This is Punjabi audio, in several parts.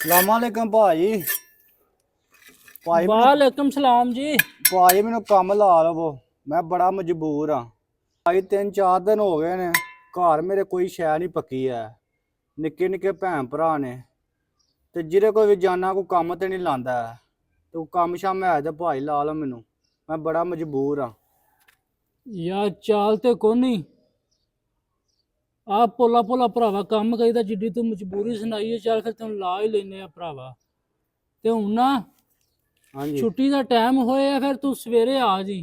ਸਲਾਮਾਲੇਕਮ ਭਾਜੀ। ਭਾਈ वालेकुम सलाम जी। ਭਾਜੀ ਮੈਨੂੰ ਕੰਮ ਲਾ ਲਵੋ, ਮੈਂ ਬੜਾ ਮਜਬੂਰ ਆ ਭਾਈ। 3-4 ਦਿਨ ਹੋ ਗਏ ਨੇ, ਘਰ ਮੇਰੇ ਕੋਈ ਸ਼ੈ ਨਹੀਂ ਪੱਕੀ ਐ। ਨਿੱਕੇ ਨਿੱਕੇ ਭੈਣ ਭਰਾ ਨੇ ਤੇ ਜਿਹਦੇ ਕੋਈ ਵੀ ਜਾਨਾ ਕੋਈ ਕੰਮ ਤੇ ਨਹੀਂ ਲਾਂਦਾ। ਤੂੰ ਕੰਮ ਸ਼ਾਮ ਹੈ ਤੇ ਭਾਈ ਲਾ ਲਾ ਮੈਨੂੰ, ਮੈਂ ਬੜਾ ਮਜਬੂਰ ਆ। यार चाल ते कोनी आप पोला पोला भरावा काम करीदा जिड्डी तू मजबूरी सुनाई है। चल फिर तेन ला ही लेने आ भरावा। ते हुण ना ਹਾਂਜੀ छुट्टी दा टाइम होया, फिर तू सवेरे आ जी।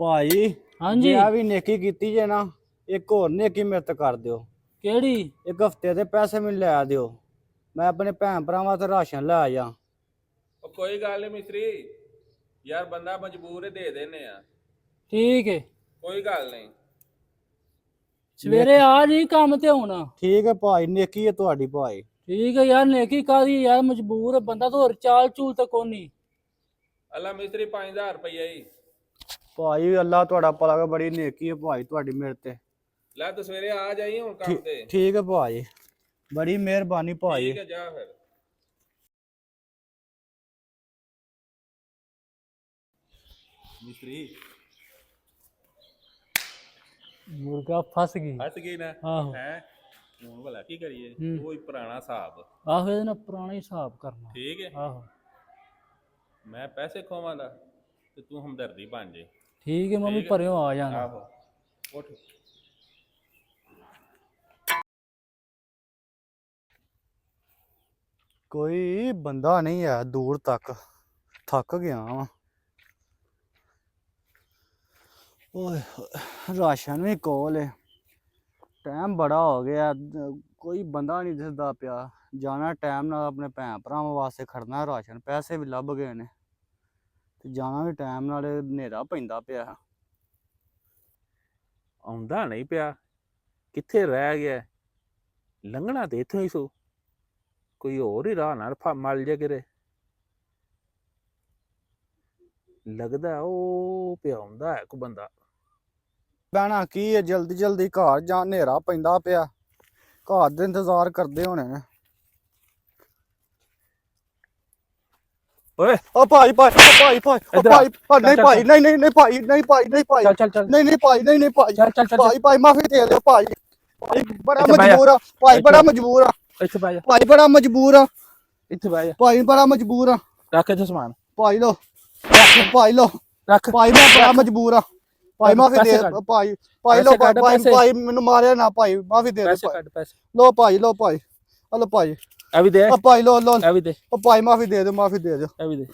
ਭਾਜੀ हाँ ਜੇ जी। ਆ ਵੀ ਨੇਕੀ ਕੀਤੀ ਜੇ ਨਾ, ਇੱਕ ਹੋਰ ਨੇਕੀ ਮੇਰੇ ਤੇ ਕਰ ਦਿਓ। केड़ी? ਇੱਕ ਹਫਤੇ ਦੇ ਪੈਸੇ ਮੈਨੂੰ ਲੈ ਦਿਓ, ਮੈਂ ਆਪਣੇ ਭੈਣ ਭਰਾਵਾਂ ਤੇ ਰਾਸ਼ਨ ਲੈ ਜਾ। ਉਹ ਕੋਈ ਗੱਲ ਨਹੀਂ ਮਿਸਤਰੀ ਯਾਰ, ਬੰਦਾ ਮਜਬੂਰ ਹੈ, ਦੇ ਦੇਨੇ ਆ। ठीक है, ਕੋਈ ਗੱਲ ਨਹੀਂ। सवेरे आ जी काम ते हुण। ਠੀਕ ਹੈ ਭਾਈ, ਨੇਕੀ ਹੈ ਤੁਹਾਡੀ ਭਾਈ। ठीक है यार, नेकी कादी यार, मजबूर है बंदा तो। और चाल चूल ते कोनी। ਅੱਲਾ ਮਿਸਤਰੀ 5000 ਰੁਪਈਆ ਹੀ ਭਾਈ ਅੱਲਾ ਤੁਹਾਡਾ ਭਲਾ ਕਰੇ, ਬੜੀ ਨੇਕੀ ਹੈ ਭਾਈ ਤੁਹਾਡੀ ਮੇਰੇ ਤੇ। ਲੈ ਤੂੰ ਸਵੇਰੇ ਆ ਜਾਈ ਹੁਣ ਕੰਮ ਤੇ। ਠੀਕ ਹੈ ਭਾਈ, ਬੜੀ ਮਿਹਰਬਾਨੀ ਭਾਈ। ਠੀਕ ਹੈ, ਜਾ ਫਿਰ। ਮਿਸਤਰੀ मुर्गा फस गई। ਫਸ ਗਈ ਨਾ आहो ਹੈ। ਹੁਣ ਭਲਾ ਕੀ ਕਰੀਏ, ਕੋਈ ਪੁਰਾਣਾ ਹਿਸਾਬ। आहो, ਇਹਦੇ ਨਾਲ ਪੁਰਾਣਾ ਹਿਸਾਬ ਕਰਨਾ। ਠੀਕ ਹੈ, ਆਹੋ ਮੈਂ ਪੈਸੇ ਖਵਾਵਾਂਗਾ ਤੇ ਤੂੰ ਹਮਦਰਦੀ ਬਣ ਜੇ। ਠੀਕ ਹੈ, ਮੈਂ ਵੀ ਭਰਿਓ ਆ ਜਾਣਾ। ਆਹੋ ਉੱਠ। ਕੋਈ ਬੰਦਾ ਨਹੀਂ ਹੈ ਦੂਰ ਤੱਕ, ਥੱਕ ਗਿਆ ਵਾਂ। ਓਏ ਰਾਸ਼ਨ ਵੀ ਕੋਲ ਹੈ, ਟਾਈਮ ਬੜਾ ਹੋ ਗਿਆ, ਕੋਈ ਬੰਦਾ ਨਹੀਂ ਦਿਸਦਾ ਪਿਆ। ਜਾਣਾ ਟਾਈਮ ਨਾਲ ਆਪਣੇ ਭੈਣ ਭਰਾਵਾਂ ਵਾਸਤੇ ਖੜਨਾ ਰਾਸ਼ਨ, ਪੈਸੇ ਵੀ ਲੱਭ ਗਏ ਨੇ ਤੇ ਜਾਣਾ ਵੀ ਟਾਈਮ ਨਾਲ। ਹਨੇਰਾ ਪੈਂਦਾ ਪਿਆ। ਆਉਂਦਾ ਨਹੀਂ ਪਿਆ, ਕਿੱਥੇ ਰਹਿ ਗਿਆ? ਲੰਘਣਾ ਤੇ ਇੱਥੋਂ ਹੀ ਸੋ, ਕੋਈ ਹੋਰ ਹੀ ਰਾਹ ਨਾਲ ਮਲ ਜੇ ਕਿਰੇ। ਲੱਗਦਾ ਉਹ ਪਿਆ ਹੁੰਦਾ ਹੈ ਕੋਈ ਬੰਦਾ। ਬਹਿਣਾ ਕੀ ਹੈ, ਜਲਦੀ ਜਲਦੀ ਘਰ ਜਾ, ਹਨੇਰਾ ਪੈਂਦਾ ਪਿਆ। ਘਰ ਦੇ ਇੰਤਜ਼ਾਰ ਕਰਦੇ ਹੋਣੇ ਨੇ। ਓਏ ਓ ਭਾਈ ਭਾਈ ਭਾਈ ਭਾਈ ਓ ਇੱਧਰ ਆ। ਭਾਈ ਨਹੀਂ ਭਾਈ, ਨਹੀਂ ਨਹੀਂ ਨਹੀਂ ਭਾਈ, ਨਹੀਂ ਭਾਈ, ਨਹੀਂ ਭਾਈ, ਚੱਲ ਚੱਲ ਚੱਲ ਨਹੀਂ ਨਹੀਂ ਭਾਈ, ਨਹੀਂ ਨਹੀਂ ਭਾਈ, ਚੱਲ ਚੱਲ ਚੱਲ ਭਾਈ ਭਾਈ ਮਾਫੀ ਦੇ ਦਿਓ ਭਾਈ। ਭਾਈ ਬੜਾ ਇੱਥੇ ਬਹਿ ਜਾ। ਮਜਬੂਰ ਆ ਭਾਈ, ਬੜਾ ਮਜਬੂਰ ਆ ਇੱਥੇ ਬਹਿ ਜਾ, ਭਾਈ, ਬੜਾ ਮਜਬੂਰ ਆ ਇੱਥੇ ਬਹਿ ਜਾ। ਭਾਈ, ਬੜਾ ਮਜਬੂਰ ਆ ਰੱਖ ਇੱਥੇ ਸਮਾਨ, ਭਾਈ। ਲੋ ਭਾਈ, ਲੋ ਰੱਖ। ਭਾਈ, ਮੈਂ ਬੜਾ ਮਜਬੂਰ ਆ ਭਾਈ, ਮਾਫੀ ਦੇ ਪੈਸੇ ਕੱਢ। ਭਾਈ। ਭਾਈ ਲੋ ਪੈਸੇ ਕੱਢ, ਭਾਈ, ਪੈਸੇ। ਭਾਈ ਮੈਨੂੰ ਮਾਰਿਆ ਨਾ ਭਾਈ, ਮਾਫੀ ਦੇ ਪੈਸੇ ਦਿਓ। ਕੱਢ, ਪੈਸੇ। ਲੋ ਭਾਈ, ਲੋ ਭਾਈ, ਹਲੋ ਭਾਈ, ਇਹ ਵੀ ਦੇ, ਆ ਭਾਈ ਲੋ ਲੋ, ਇਹ ਵੀ ਦੇ, ਓ ਭਾਈ ਮਾਫੀ ਦੇ ਦਿਓ, ਮਾਫੀ ਦੇ ਦਿਓ। ਇਹ ਵੀ ਦੇ।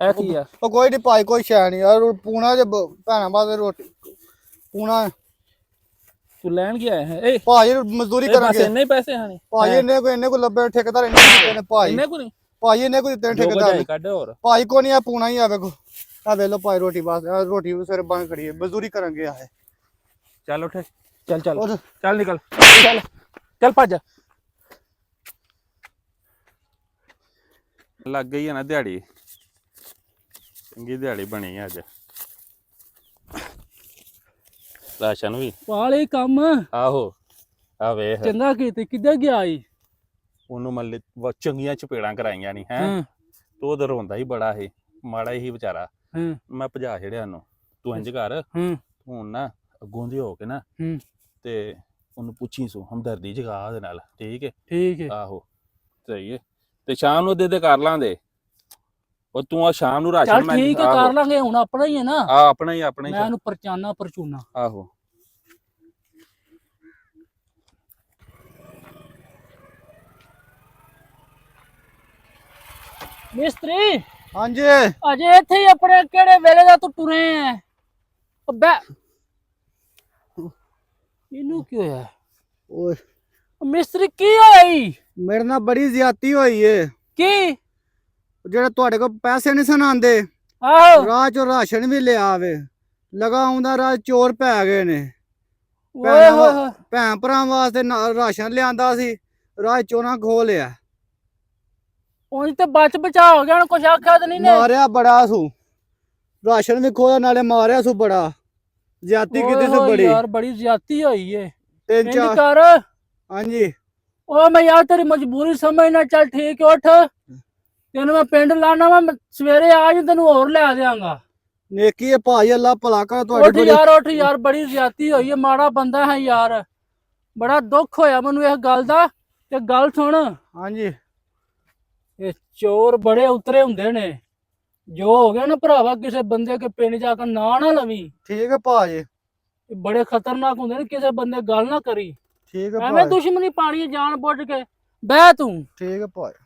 ਇਹ ਕੀ ਆ? ਉਹ ਕੋਈ ਨਹੀਂ ਭਾਈ, ਕੋਈ ਸ਼ੈ ਨਹੀਂ ਯਾਰ। ਪੂਣਾ ਜੇ ਭੈਣਾਂ ਵਾਸਤੇ ਰੋਟੀ ਪੂਣਾ ਤੂੰ ਲੈਣ ਗਿਆ ਹੈ? ਏ ਭਾਈ, ਮਜ਼ਦੂਰੀ ਇਹ ਬਸ ਕਰਾਂਗੇ ਇੰਨੇ ਹੀ ਪੈਸੇ ਹਨ ਭਾਈ। ਇੰਨੇ ਕੋ ਲੱਭੇ ਠੇਕੇਦਾਰ, ਇੰਨੇ ਕੋ ਦਿੱਤੇ ਨੇ ਭਾਈ। ਇੰਨੇ ਕੋ ਨਹੀਂ? ਭਾਈ ਇੰਨੇ ਕੋ ਦਿੱਤੇ ਨੇ ਜੋ ਠੇਕੇਦਾਰ ਬਜਾਈ ਨੇ ਕੱਢ ਹੋਰ। ਭਾਈ। ਕੋ ਨਹੀਂ ਆ ਪੂਣਾ ਹੀ ਆ ਵੇਖੋ, ਆ ਵੇਖ ਲੋ ਭਾਈ। ਰੋਟੀ ਬਸ ਰੋਟੀ ਸਿਰ ਬਣ ਖੜੀ ਹੈ, ਮਜ਼ਦੂਰੀ ਕਰਾਂਗੇ ਆਏ। ਚੱਲ ਉੱਠ, ਚੱਲ ਚੱਲ ਉੱਠ। ਚੱਲ ਨਿਕਲ, ਚੱਲ ਚੱਲ ਭੱਜ। ਲੱਗ ਗਈ ਹੈ ਨਾ ਦਿਹਾੜੀ, ਚੰਗੀ ਦਿਹਾੜੀ ਬਣੀ ਅੱਜ। ਰਾਸ਼ਨ ਵੀ ਵਾਲੇ ਕੰਮ ਆਹੋ, ਆ ਵੇਖ ਚੰਗਾ ਕੀਤੀ। ਕਿੱਧਰ ਗਿਆ ਈ? ਉਹਨੂੰ ਮੱਲੇ ਚੰਗੀਆਂ ਚਪੇੜਾਂ ਕਰਾਈਆਂ ਨਹੀਂ ਹੈ। ਹਾਂ ਤੂੰ ਉਧਰ ਰੋਂਦਾ ਹੀ ਬੜਾ ਸੀ, ਮਾੜਾ ਹੀ ਵਿਚਾਰਾ। ਹਾਂ ਮੈਂ ਭਜਾ ਛੜਿਆ ਉਹਨੂੰ। ਤੂੰ ਇੰਜ ਕਰ, ਹਾਂ ਹੁਣ ਨਾ ਅੱਗੋਂ ਦੀ ਹੋ ਕੇ ਨਾ ਤੇ ਉਹਨੂੰ ਪੁੱਛੀ ਸੋ, ਹਮਦਰਦੀ ਜਗਾ ਉਹਦੇ ਨਾਲ। ਠੀਕ ਹੈ? ਠੀਕ ਹੈ। ਆਹੋ ਸਹੀ ਹੈ। ਤੇ ਸ਼ਾਮ ਨੂੰ ਦੇ ਕਰ ਲਾਂਦੇ। ਉਹ ਤੂੰ ਆ ਸ਼ਾਮ ਨੂੰ ਰਾਸ਼ਨ ਚੱਲ ਠੀਕ ਹੈ, ਕਰ ਲਾਂਗੇ। ਹੁਣ ਆਪਣਾ ਹੀ ਹੈ ਨਾ, ਆ ਆਪਣਾ ਹੀ ਮੈਂ ਉਹਨੂੰ ਪਰਚਾਨਾ ਪਰਚੂਨਾ। ਆਹੋ ਮਿਸਤਰੀ ਹਾਂਜੀ ਅਜੇ ਇੱਥੇ ਹੀ ਆਪਣੇ ਕਿਹੜੇ ਵੇਲੇ ਦਾ ਤੂੰ ਟੁਰੇ ਐ? ਬੈ ਇਹਨੂੰ ਕੀ ਹੋਇਆ? ਓਏ ਮਿਸਤਰੀ ਕੀ ਹੋਇਆ ਈ? ਮੇਰੇ ਨਾਲ ਬੜੀ ਜ਼ਿਆਦਤੀ ਹੋਈ ਏ। ਕੀ? ਜਿਹੜੇ ਤੁਹਾਡੇ ਕੋਲ ਪੈਸੇ ਨਹੀਂ ਸਨ ਆਂਦੇ, ਆਹੋ ਰਾਹ ਚੋਂ ਰਾਸ਼ਨ ਵੀ ਲਿਆ ਵੇ। ਲਗਾ ਆਉਂਦਾ ਰਾਹ ਚੋਰ ਪੈ ਗਏ ਨੇ। ਓਏ ਹੋਏ ਹੋਏ। ਭੈਣ ਭਰਾਵਾਂ ਵਾਸਤੇ ਰਾਸ਼ਨ ਲਿਆਂਦਾ ਸੀ, ਰਾਹ ਚੋਰਾਂ ਖੋ ਲਿਆ। ਉਂਝ ਤੇ ਬਚ ਬਚਾ ਹੋ ਗਿਆ, ਹੁਣ ਕੁਛ ਆਖਿਆ ਤਾਂ ਨਹੀਂ ਨੇ? ਮਾਰਿਆ ਬੜਾ ਸੂ, ਰਾਸ਼ਨ ਵੀ ਖੋਇਆ ਨਾਲੇ ਮਾਰਿਆ ਸੂ ਬੜਾ। ਜ਼ਿਆਦਤੀ ਕੀਤੀ ਸੀ ਓਏ ਬੜੀ। ਯਾਰ ਬੜੀ ਜ਼ਿਆਦਤੀ ਹੋਈ ਏ। ਤਿੰਨ ਇੰਜ ਚਾਰ ਕਰ, ਹਾਂਜੀ ਉਹ ਮੈਂ ਯਾਰ ਤੇਰੀ ਮਜਬੂਰੀ ਸਮਝਣਾ, ਚੱਲ ਠੀਕ ਹੈ, ਉੱਠ ਤੈਨੂੰ ਮੈਂ ਪਿੰਡ ਲਾਣਾ ਵਾ, ਸਵੇਰੇ ਆ ਜੀ ਤੈਨੂੰ ਹੋਰ ਲੈ ਦਿਆਂਗਾ। ਨੇਕੀ ਹੈ ਭਾਈ, ਅੱਲਾ ਭਲਾ ਕਰ ਉੱਠ ਤੁਹਾਡੀ ਬੜੀ। ਯਾਰ ਉੱਠ ਯਾਰ, ਬੜੀ ਜ਼ਿਆਦਤੀ ਹੋਈ ਹੈ, ਮਾੜਾ ਬੰਦਾ ਹੈ ਯਾਰ, ਬੜਾ ਦੁੱਖ ਹੋਇਆ ਮੈਨੂੰ ਇਸ ਗੱਲ ਦਾ। ਤੇ ਗੱਲ ਸੁਣ, ਹਾਂਜੀ ਇਹ ਚੋਰ ਬੜੇ ਉਤਰੇ ਹੁੰਦੇ ਨੇ, ਜੋ ਹੋ ਗਿਆ ਨਾ ਭਰਾਵਾ, ਕਿਸੇ ਬੰਦੇ ਕੇ ਪਿੰਡ ਜਾ ਕੇ ਨਾ ਲਵੀ, ਠੀਕ ਹੈ ਭਾਜੀ, ਇਹ ਬੜੇ ਖਤਰਨਾਕ ਹੁੰਦੇ ਨੇ, ਕਿਸੇ ਬੰਦੇ ਗੱਲ ਨਾ ਕਰੀ, ਠੀਕ ਹੈ ਐਵੇਂ ਭਾਜੀ, ਦੁਸ਼ਮਣੀ ਪਾਣੀ ਜਾਣ ਬੁੱਝ ਕੇ। ਬਹਿ ਤੂੰ। ਠੀਕ ਹੈ ਭਾਜੀ।